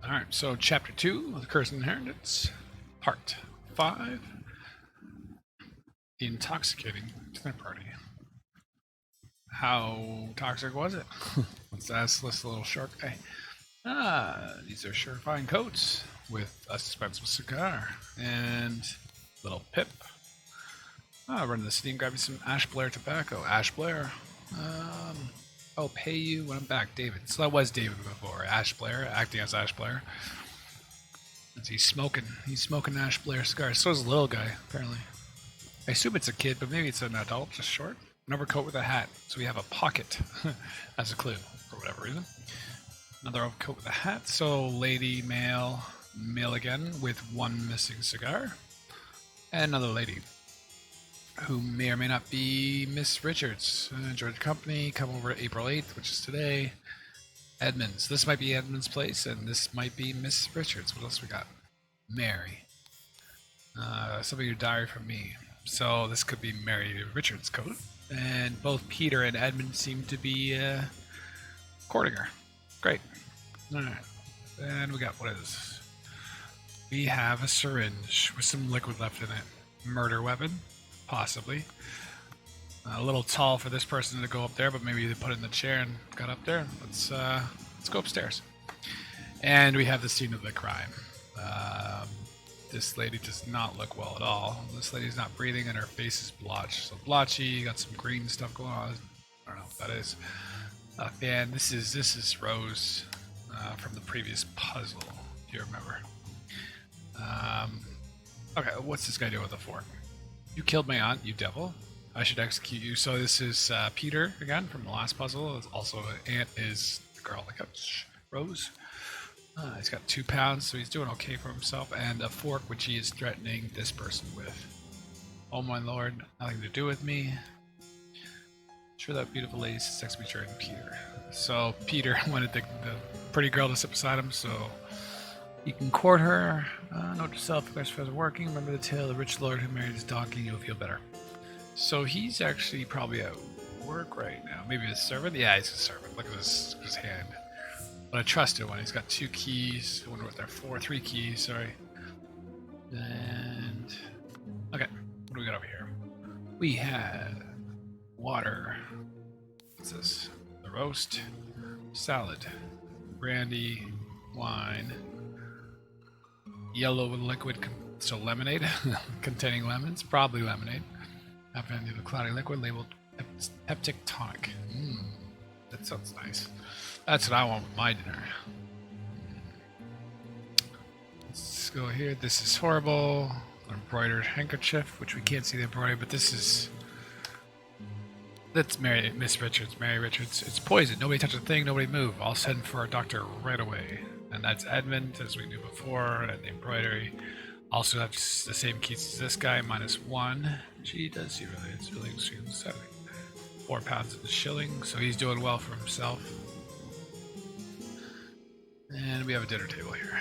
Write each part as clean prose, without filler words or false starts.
Alright, so Chapter 2 of The Cursed Inheritance, Part 5, The Intoxicating Dinner Party. How toxic was it? Let's ask this little shark guy. These are surefine coats with a suspensible cigar and little Pip. Run to the city and grab you some Ash Blair tobacco. Ash Blair. I'll pay you when I'm back, David. So that was David before. Ash Blair, acting as Ash Blair. He's smoking Ash Blair cigars. So is a little guy, apparently. I assume it's a kid, but maybe it's an adult, just short. An overcoat with a hat, so we have a pocket as a clue, for whatever reason. Another overcoat with a hat, so lady, male again, with one missing cigar. And another lady, who may or may not be Miss Richards. Enjoy the company, come over April 8th, which is today. Edmonds. This might be Edmonds' place, and this might be Miss Richards. What else we got? Mary. Some of your diary from me. So this could be Mary Richards' coat. And both Peter and Edmund seem to be courting her. Great. Alright. And we got, what is this? We have a syringe with some liquid left in it. Murder weapon. Possibly. A little tall for this person to go up there, but maybe they put it in the chair and got up there. Let's go upstairs. And we have the scene of the crime. This lady does not look well at all. This lady's not breathing and her face is blotched. So blotchy, got some green stuff going on. I don't know what that is. And this is Rose from the previous puzzle, if you remember. Okay, what's this guy doing with the fork? You killed my aunt, you devil. I should execute you. So this is Peter again from the last puzzle. Also, aunt is the girl that got Rose. He's got 2 pounds, so he's doing okay for himself, and a fork which he is threatening this person with. Oh my lord, nothing to do with me. Sure, that beautiful lady sex me during Peter. So Peter wanted the pretty girl to sit beside him, so you can court her. Note to self, if it's working, remember the tale of the rich lord who married his donkey, and you'll feel better. So he's actually probably at work right now. Maybe a servant? Yeah, he's a servant. Look at his hand. But I trusted one. He's got 2 keys. I wonder what they're for. 3 keys, sorry. And okay, what do we got over here? We have water. What's this? The roast, salad, brandy, wine, yellow liquid, so lemonade, containing lemons, probably lemonade. Half empty of a cloudy liquid labeled peptic tonic. That sounds nice. That's what I want with my dinner. Let's go here. This is horrible. An embroidered handkerchief, which we can't see the embroidery, but that's Miss Richards, Mary Richards. It's poison. Nobody touch a thing. Nobody move. I'll send for a doctor right away. And that's Edmund, as we knew before, and the embroidery. Also have the same keys as this guy, -1. Gee, does he really? It's really extremely upsetting. 4 pounds of the shilling, so he's doing well for himself. And we have a dinner table here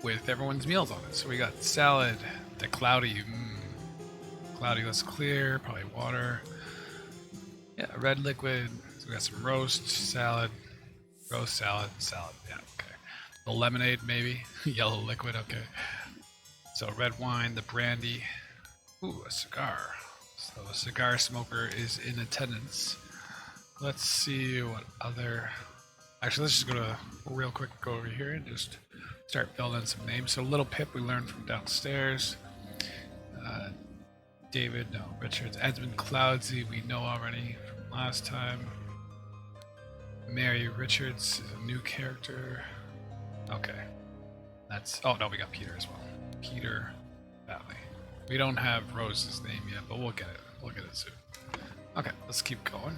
with everyone's meals on it. So we got salad, the cloudy, cloudy less clear, probably water. Yeah, red liquid. So we got some roast salad. Yeah, okay. The lemonade, maybe. Yellow liquid, okay. So red wine, the brandy. Ooh, a cigar. So a cigar smoker is in attendance. Let's see what other... Actually, let's just go over here and just start filling in some names. So Little Pip we learned from downstairs. David, no, Richards. Edmund Cloudsy we know already from last time. Mary Richards is a new character. Okay. Oh no, we got Peter as well. Peter Valley. We don't have Rose's name yet, but we'll get it. We'll get it soon. Okay, let's keep going.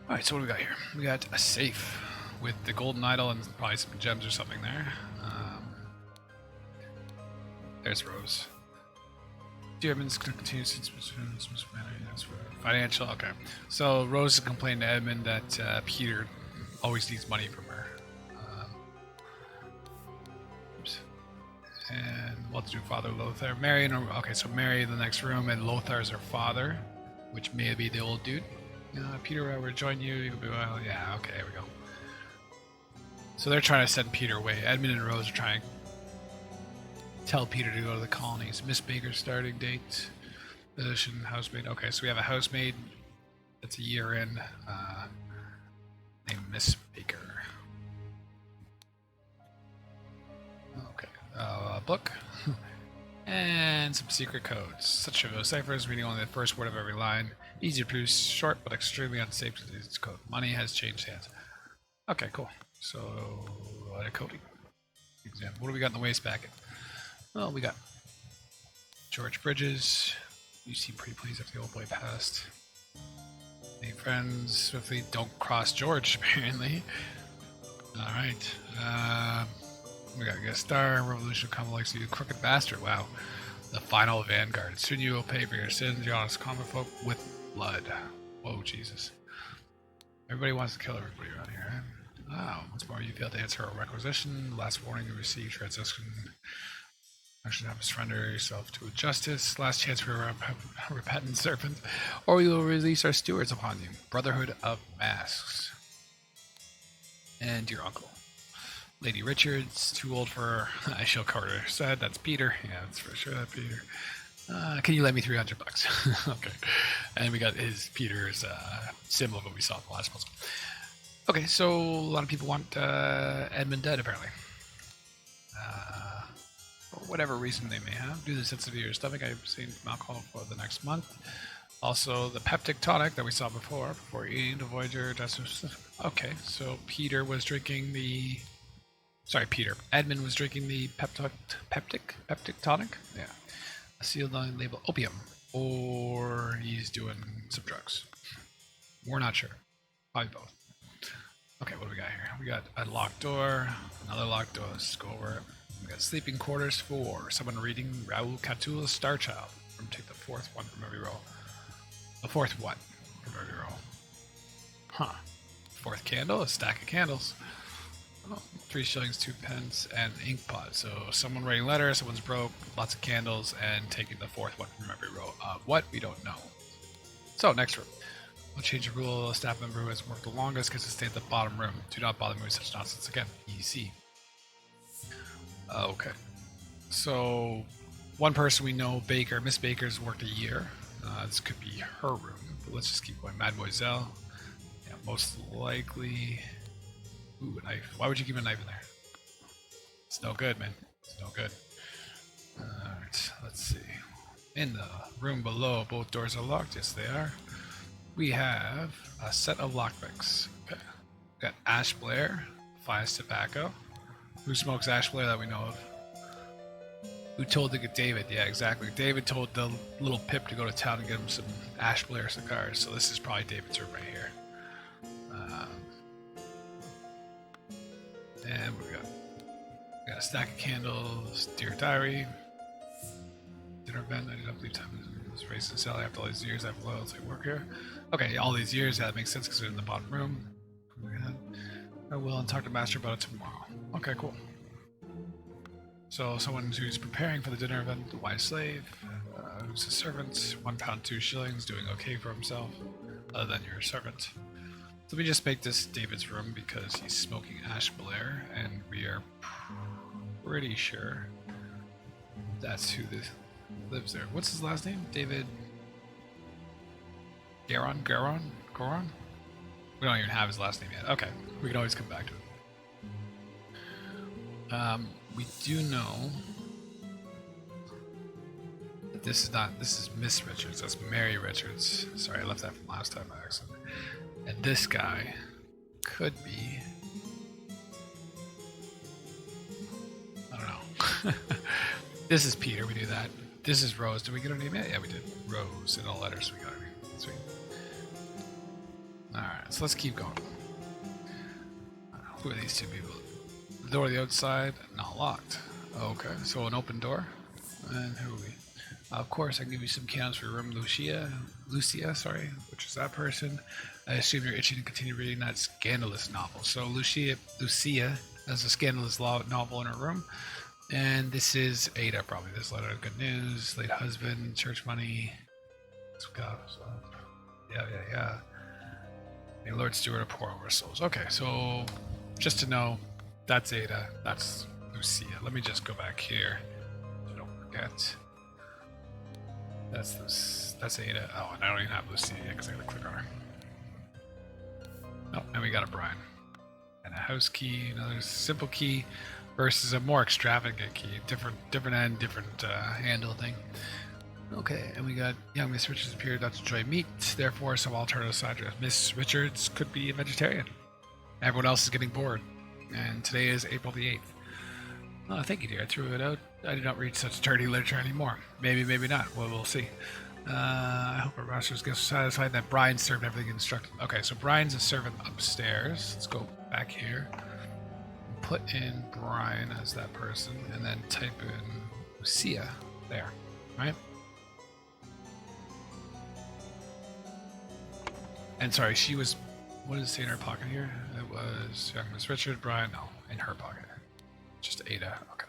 Alright, so what do we got here? We got a safe with the golden idol and probably some gems or something there. There's Rose. Dear Edmund, continue since financial. Okay, so Rose complained to Edmund that Peter always needs money from her. And what to do, Father Lothar? Mary, okay, so Mary in the next room, and Lothar is her father, which may be the old dude. Peter, I will join you. You'll be well. Yeah, okay, here we go. So they're trying to send Peter away. Edmund and Rose are trying to tell Peter to go to the colonies. Miss Baker's starting date. Position, housemaid. Okay, so we have a housemaid that's a year in, named Miss Baker. Okay, book. And some secret codes. Such a ciphers, reading only the first word of every line. Easy to produce, short but extremely unsafe to use code. Money has changed hands. Okay, cool. So, letter coding. Example. What do we got in the waste packet? Well, we got George Bridges. You seem pretty pleased after the old boy passed. Make friends swiftly. Don't cross George, apparently. Alright. We got guest star. Revolution come likes you. Crooked bastard. Wow. The final vanguard. Soon you will pay for your sins, you honest common folk, with blood. Whoa, Jesus. Everybody wants to kill everybody around here, eh? Wow. Once more, you failed to answer a requisition. Last warning you received. Transaction. I should have surrender yourself to justice. Last chance for a repentant servant, or we will release our stewards upon you. Brotherhood of Masks. And your uncle. Lady Richards, too old for I shall Carter said. That's Peter. Yeah, that's for sure. That's Peter. Can you lend me $300? Okay. And we got Peter's symbol of what we saw in the last puzzle. Okay, so a lot of people want Edmund dead, apparently. For whatever reason they may have, due to the sensitivity of your stomach, I've seen from alcohol for the next month. Also, the peptic tonic that we saw before eating to avoid your digestive. Okay, so Peter was drinking the. Sorry, Peter. Edmund was drinking the peptic tonic. Yeah, a sealed on label opium, or he's doing some drugs. We're not sure. Probably both. Okay, what do we got here? We got a locked door, another locked door. Let's go over it. We got sleeping quarters for someone reading Raoul Catula's Star Child. From take the fourth one from every row. The fourth what from every row? Huh. Fourth candle, a stack of candles. Oh, 3 shillings, 2 pence, and ink pot. So someone writing letters, someone's broke, lots of candles, and taking the fourth one from every row. What? We don't know. So next room. We'll change the rule. A staff member who has worked the longest gets to stay at the bottom room. Do not bother me with such nonsense again. Easy. Okay. So, one person we know, Baker, Miss Baker's worked a year. This could be her room, but let's just keep going. Mademoiselle. Yeah, most likely. Ooh, a knife. Why would you keep a knife in there? It's no good, man. It's no good. Alright, let's see. In the room below, both doors are locked. Yes, they are. We have a set of lockpicks. Okay. We got Ash Blair, Fires Tobacco. Who smokes Ash Blair that we know of? Who told to get David? Yeah, exactly. David told the little Pip to go to town and get him some Ash Blair cigars. So this is probably David's room right here. And we got a stack of candles. Dear Diary. Dinner event. I did not believe time was raised in Sally after all these years. I have loyalty to work here. Okay, all these years. Yeah, that makes sense because they're in the bottom room. I will and talk to Master about it tomorrow. Okay, cool. So someone who's preparing for the dinner event, the wise slave, who's a servant, £1 2 shillings, doing okay for himself, other than your servant. So we just make this David's room because he's smoking Ash Blair, and we are pretty sure that's who this lives there. What's his last name? David Garon? We don't even have his last name yet. Okay, we can always come back to it. We do know that this is Miss Richards. That's Mary Richards. Sorry, I left that from last time by accident. And this guy could be, I don't know. This is Peter, we knew that. This is Rose. Did we get her name yet? Yeah, we did. Rose in all letters, we got her name. Sweet. Alright, so let's keep going. Who are these two people? The door on the outside, not locked. Okay, so an open door. And who are we? Of course, I can give you some candles for your room, Lucia, which is that person. I assume you're itching to continue reading that scandalous novel. So Lucia has a scandalous novel in her room. And this is Ada, probably. This letter of good news, late husband, church money. Yeah. May Lord Stewart of poor over souls. Okay, so just to know, That's Ada. That's Lucia. Let me just go back here. So don't forget. That's Ada. Oh, and I don't even have Lucia because I gotta click on her. Oh, and we got a Brian. And a house key, another simple key versus a more extravagant key. Different end, different handle thing. Okay, and we got young Miss Richards appeared not to enjoy meat, therefore some alternative side dress. Miss Richards could be a vegetarian. Everyone else is getting bored. And today is April the 8th. Oh, thank you, dear. I threw it out. I do not read such dirty literature anymore. Maybe, maybe not. Well, we'll see. I hope our masters get satisfied that Brian served everything instructed. Okay, so Brian's a servant upstairs. Let's go back here. Put in Brian as that person, and then type in Lucia there, right? And sorry, she was, what does it say in her pocket here? It was young Miss Richard, Brian, no, in her pocket. Just Ada, okay.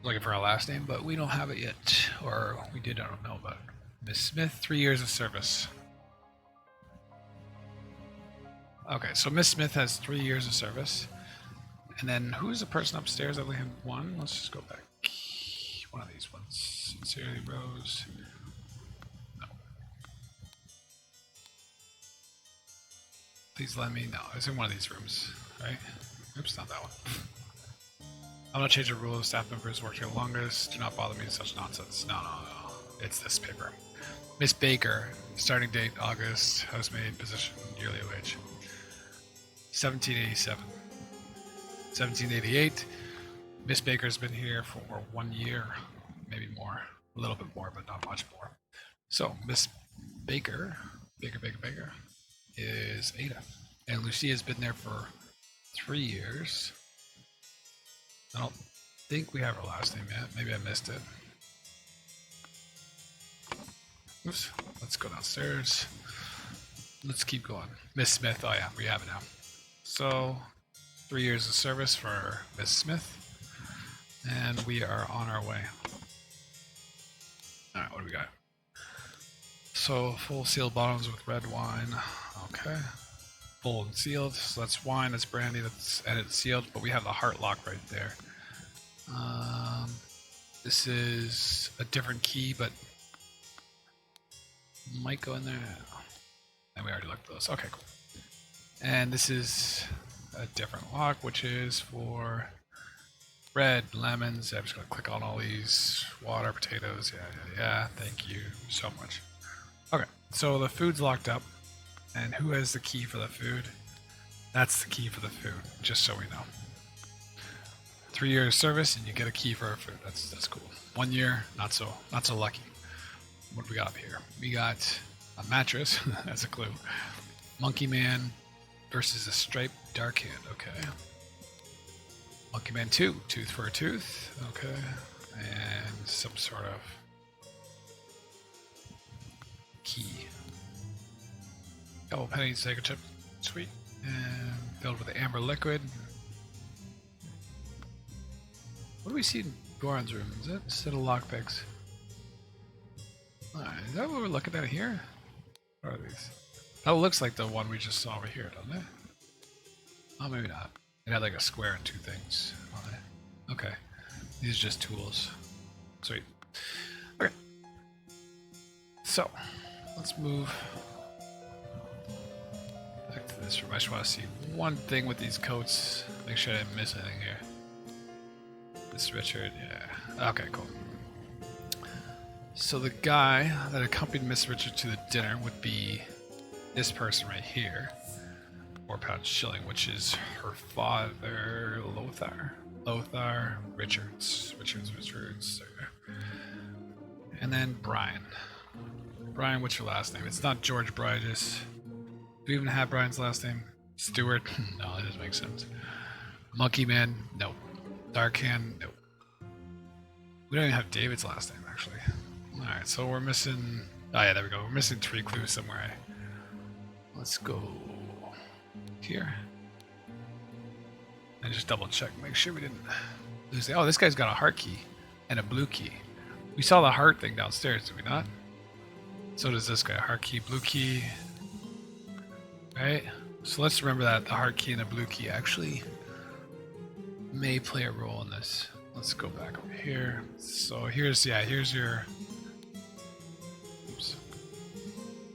Looking for our last name, but we don't have it yet. Or we did, I don't know, but Miss Smith, 3 years of service. Okay, so Miss Smith has 3 years of service. And then who's the person upstairs? I only have one. Let's just go back. One of these ones. Sincerely, Rose. No. Please let me know. It's in one of these rooms, right? Oops, not that one. I'm not changing the rule of staff members working the longest. Do not bother me with such nonsense. No. It's this paper. Miss Baker, starting date August, housemaid, position, yearly wage. 1787. 1788. Miss Baker's been here for 1 year, maybe more. A little bit more, but not much more. So, Miss Baker, Baker, is Ada. And Lucia's been there for 3 years. I don't think we have her last name yet. Maybe I missed it. Oops. Let's go downstairs. Let's keep going. Miss Smith. Oh yeah, we have it now. So, 3 years of service for Miss Smith. And we are on our way. Alright, what do we got? So, full sealed bottles with red wine. Okay. Full and sealed. So that's wine, that's brandy, and it's sealed, but we have the heart lock right there. This is a different key, but might go in there. And we already looked at those. Okay, cool. And this is a different lock, which is for bread, lemons. I'm just going to click on all these. Water, potatoes. Yeah. Thank you so much. Okay, so the food's locked up. And who has the key for the food? That's the key for the food, just so we know. 3 years service, and you get a key for our food. That's cool. 1 year, not so lucky. What do we got up here? We got a mattress. That's a clue. Monkey Man versus a striped dark hand. Okay. Monkey Man 2, tooth for a tooth. Okay. And some sort of key. Couple pennies, take a chip. Sweet. And filled with the amber liquid. What do we see in Goran's room? Is that instead of lockpicks? Alright, is that what we're looking at here? What are these? That looks like the one we just saw over here, doesn't it? Oh, maybe not. It had like a square and two things on it. Okay. These are just tools. Sweet. Okay. So, let's move back to this room. I just want to see one thing with these coats. Make sure I didn't miss anything here. Miss Richard, yeah. Okay, cool. So the guy that accompanied Miss Richard to the dinner would be this person right here. £4 shilling, which is her father, Lothar Richards. Richards. And then Brian. Brian, what's your last name? It's not George Bridges. Do we even have Brian's last name? Stewart? No, that doesn't make sense. Monkey Man? Nope. Dark Hand? Nope. We don't even have David's last name, actually. Alright, so we're missing... Oh yeah, there we go. We're missing 3 clues somewhere. Let's go here. And just double check. Make sure we didn't lose it. Oh, this guy's got a heart key and a blue key. We saw the heart thing downstairs, did we not? So does this guy. Heart key, blue key. Right? So let's remember that. The heart key and the blue key actually may play a role in this. Let's go back over here. So here's your. Oops.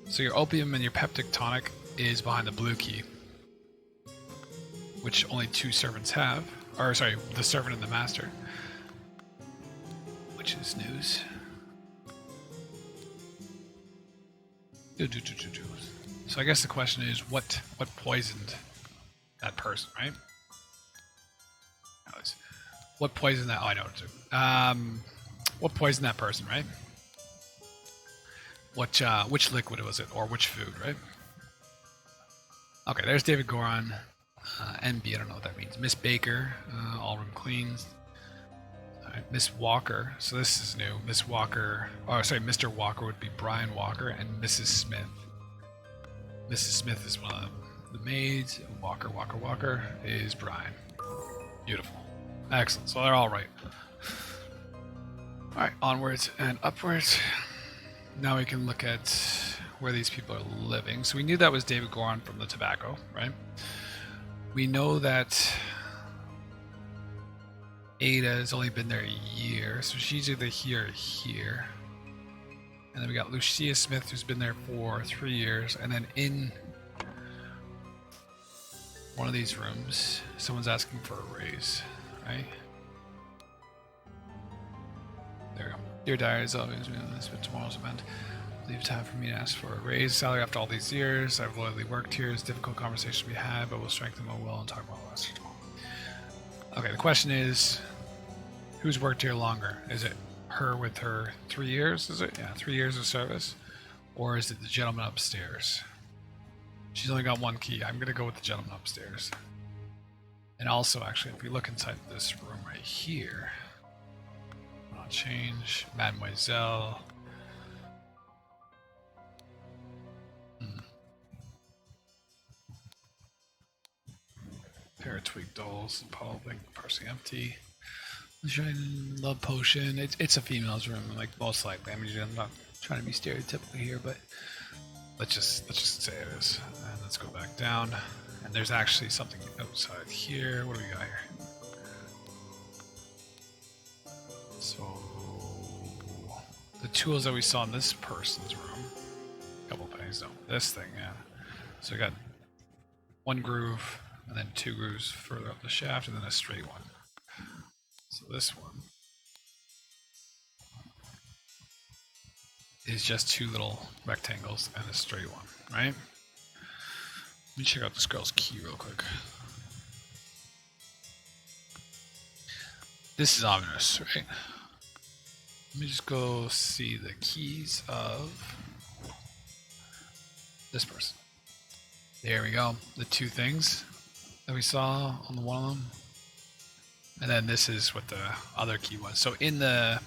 So your opium and your peptic tonic is behind the blue key, which only 2 servants have. Or sorry, the servant and the master. Which is news. So I guess the question is, what poisoned that person, right? What poisoned that? Oh, I know it too. What poisoned that person, right? Which liquid was it, or which food, right? Okay, there's David Goron. NB, I don't know what that means. Miss Baker, all room cleans. Alright, Miss Walker, so this is new. Miss Walker, oh sorry, Mr. Walker would be Brian Walker, and Mrs. Smith. Mrs. Smith is one of the maids. Walker is Brian. Beautiful. Excellent, so they're all right. Alright, onwards and upwards. Now we can look at where these people are living. So we knew that was David Goron from the tobacco, right? We know that Ada has only been there a year, so she's either here or here. And then we got Lucia Smith, who's been there for 3 years. And then in one of these rooms, someone's asking for a raise, right? There we go. Dear Diary, as always, this been tomorrow's event. Leave time for me to ask for a raise. Salary after all these years. I've loyally worked here. It's a difficult conversation we had, but we'll strengthen my will and talk about less. Okay, the question is, who's worked here longer? Is it her with her 3 years? Is it? Yeah, 3 years of service. Or is it the gentleman upstairs? She's only got 1 key. I'm going to go with the gentleman upstairs. And also, actually, if we look inside this room right here, I'll change Mademoiselle. Pair of twig dolls, probably partially empty. Love potion. It's a female's room, like most likely. I mean, I'm not trying to be stereotypical here, but let's just say it is. And let's go back down. And there's actually something outside here. What do we got here? So the tools that we saw in this person's room. A couple things. No, this thing. Yeah. So we got 1 groove. And then 2 grooves further up the shaft, and then a straight one. So this one is just 2 little rectangles and a straight one, right? Let me check out this girl's key real quick. This is ominous, right? Let me just go see the keys of this person. There we go. The 2 things that we saw on the one of them. And then this is what the other key was. So in the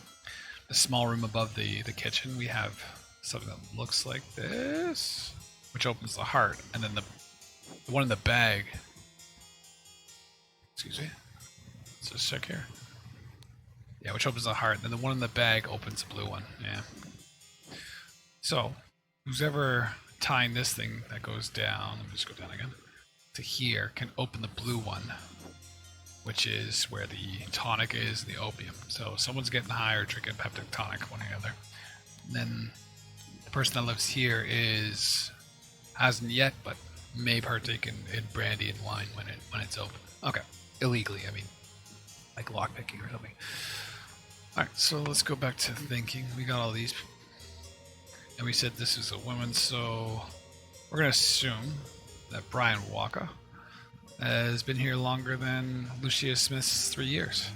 small room above the kitchen, we have something that looks like this, which opens the heart. And then the one in the bag, excuse me, let's just check here. Yeah, which opens the heart. And then the one in the bag opens the blue one. Yeah. So who's ever tying this thing that goes down, let me just go down again, to here, can open the blue one, which is where the tonic is, the opium. So someone's getting high or drinking peptic tonic, one or the other. And then the person that lives here hasn't yet, but may partake in brandy and wine when it's open. Okay, illegally, I mean, like lockpicking or something. All right, so let's go back to thinking. We got all these, and we said this is a woman, so we're gonna assume that Brian Walker has been here longer than Lucia Smith's 3 years.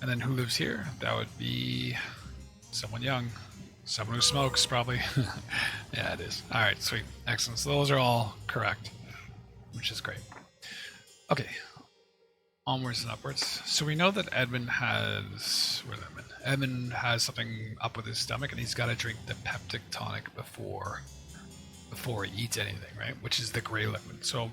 And then who lives here? That would be someone young. Someone who smokes, probably. Yeah, it is. All right, sweet. Excellent. So those are all correct, which is great. Okay. Onwards and upwards. So we know that Edmund has... Where's Edmund? Edmund has something up with his stomach, and he's got to drink the peptic tonic before he eats anything, right? Which is the gray liquid. So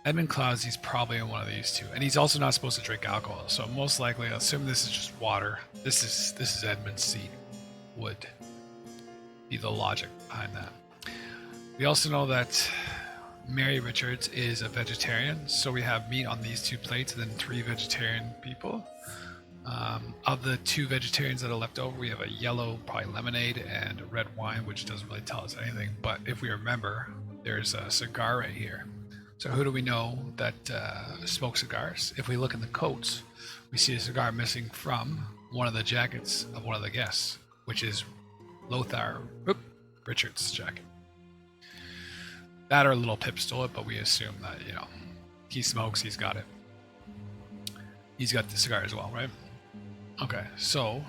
Edmund Clouds, he's probably in one of these 2, and he's also not supposed to drink alcohol. So most likely, I'll assume this is just water. This is Edmund's seed. Would be the logic behind that. We also know that Mary Richards is a vegetarian, so we have meat on these 2 plates and then 3 vegetarian people. Of the 2 vegetarians that are left over, we have a yellow, probably lemonade, and a red wine, which doesn't really tell us anything. But if we remember, there's a cigar right here. So who do we know that smokes cigars? If we look in the coats, we see a cigar missing from one of the jackets of one of the guests, which is Lothar Richards' jacket. That or little Pip stole it, but we assume that, he smokes, he's got it. He's got the cigar as well, right? Okay, so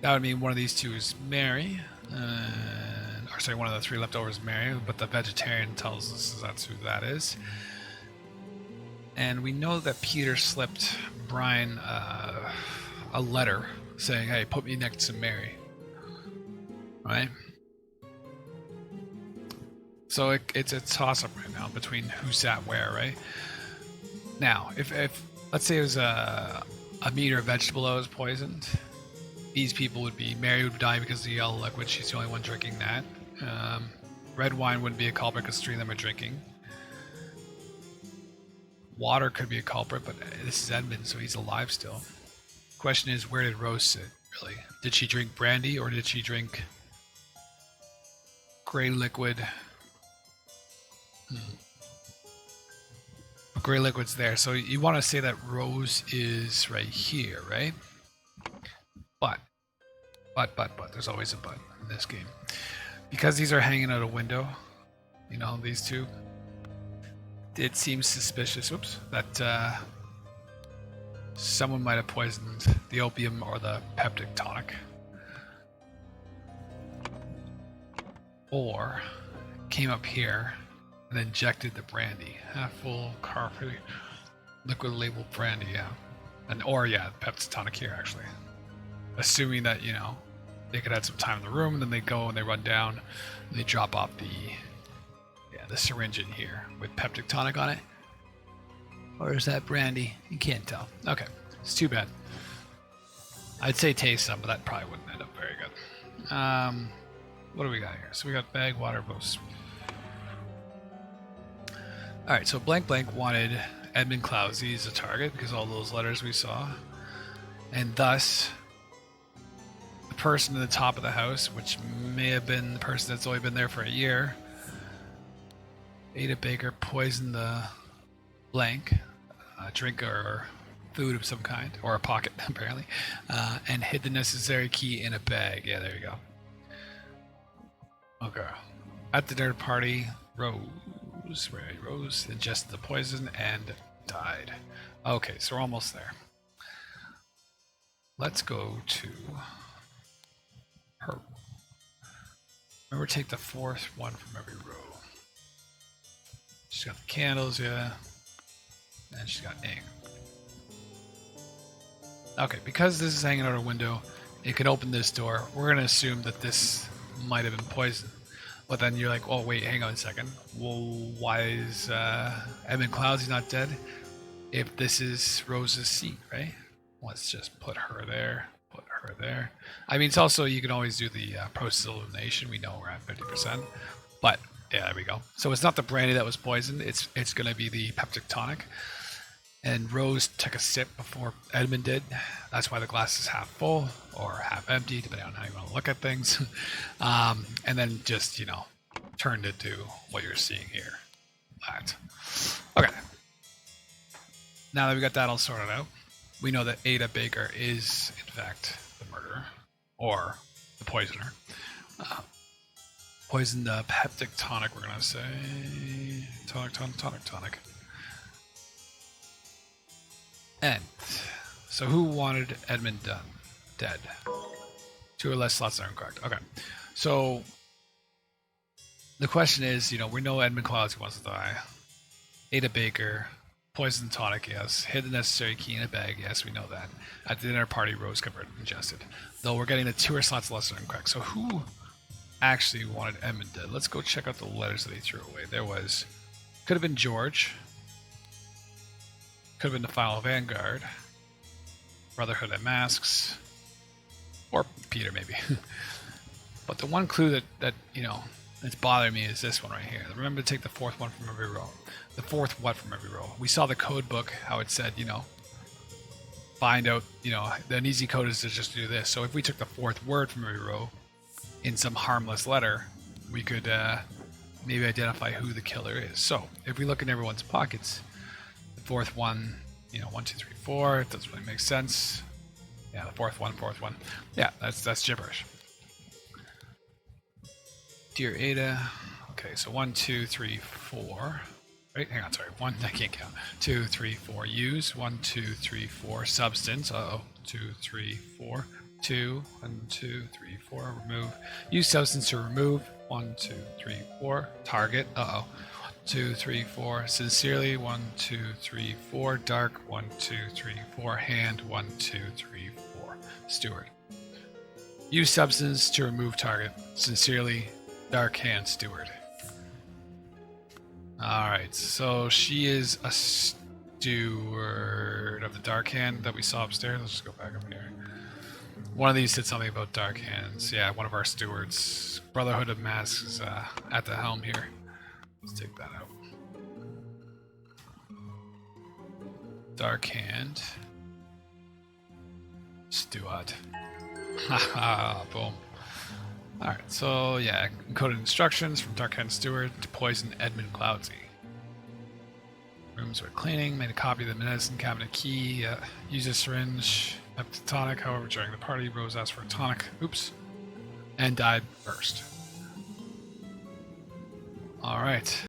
that would mean one of these 2 is Mary, one of the 3 leftovers is Mary, but the vegetarian tells us that's who that is. And we know that Peter slipped Brian a letter saying, hey, put me next to Mary, right? So it's a toss-up right now between who sat where, right? Now, if let's say it was a meat or a vegetable that was poisoned, these people would be, Mary would die because of the yellow liquid. She's the only one drinking that. Red wine wouldn't be a culprit because 3 of them are drinking. Water could be a culprit, but this is Edmund, so he's alive still. Question is, where did Rose sit, really? Did she drink brandy or did she drink gray liquid? Gray liquid's there, so you want to say that Rose is right here, right? But, there's always a but in this game. Because these are hanging out a window, these 2, it seems suspicious, that someone might have poisoned the opium or the peptic tonic. Or came up here and injected the brandy. Half full carpet liquid labeled brandy, yeah. Peptic tonic here, actually. Assuming that, they could have some time in the room, and then they go and they run down and they drop off the syringe in here with peptic tonic on it. Or is that brandy? You can't tell. Okay, it's too bad. I'd say taste some, but that probably wouldn't end up very good. What do we got here? So we got bag, water, both. Alright, so Blank wanted Edmund Clousey as a target because all those letters we saw. And thus, the person at the top of the house, which may have been the person that's only been there for a year, Ada Baker poisoned the Blank, drink or food of some kind, or a pocket apparently, and hid the necessary key in a bag. Yeah, there you go. Okay. At the dinner party, Rose ingested the poison and died. Okay, so we're almost there. Let's go to her. Remember, take the 4th one from every row. She's got the candles, yeah. And she's got ink. Okay, because this is hanging out a window, it can open this door. We're going to assume that this might have been poison. But then you're like, oh, wait, hang on a second. Well, why is Edmund Clousey not dead if this is Rose's seat, right? Let's just put her there, put her there. I mean, it's also, you can always do the process of elimination. We know we're at 50%. But, yeah, there we go. So it's not the brandy that was poisoned. It's going to be the peptic tonic. And Rose took a sip before Edmund did. That's why the glass is half full or half empty, depending on how you want to look at things. And then just, turned into what you're seeing here. That. Okay. Now that we got that all sorted out, we know that Ada Baker is, in fact, the murderer or the poisoner. Poisoned the peptic tonic, we're going to say. Tonic. And so who wanted Edmund dead? 2 or less slots are incorrect. Okay. So the question is, we know Edmund Clousey wants to die. Ada Baker, poison tonic, yes. Hid the necessary key in a bag, yes, we know that. At the dinner party, Rose covered ingested. Though we're getting the 2 or slots less are incorrect. So who actually wanted Edmund dead? Let's go check out the letters that he threw away. Could have been George. Could have been the Final Vanguard, Brotherhood and Masks, or Peter maybe. But the one clue that that's bothering me is this one right here. Remember to take the fourth one from every row. The fourth what from every row? We saw the code book, how it said, you know, find out, you know, an easy code is to just do this. So if we took the fourth word from every row in some harmless letter, we could maybe identify who the killer is. So if we look in everyone's pockets, the fourth one, you know, 1, 2, 3, 4, it doesn't really make sense. Yeah, the fourth one. Yeah, that's gibberish. Dear Ada. Okay, so 1, 2, 3, 4. Right, hang on, sorry. 1, I can't count. 2, 3, 4. Use. 1, 2, 3, 4. Substance. 2, 3, 4. 2, 1, 2, 3, 4. Remove. Use substance to remove. 1, 2, 3, 4. Target. 1, 2, 3, 4. Sincerely. 1, 2, 3, 4. Dark. 1, 2, 3, 4. Hand. 1, 2, 3, 4. Steward. Use substance to remove target. Sincerely. Dark hand steward. Alright, so she is a steward of the dark hand that we saw upstairs. Let's just go back up here. One of these said something about dark hands. Yeah, one of our stewards. Brotherhood of Masks is at the helm here. Let's take that out. Dark hand. Steward. Haha, boom. Alright, so yeah, encoded instructions from Darkhand Steward to poison Edmund Cloudsy. Rooms were cleaning, made a copy of the medicine cabinet key, used a syringe, up to tonic, however, during the party, Rose asked for a tonic, oops, and died first. Alright.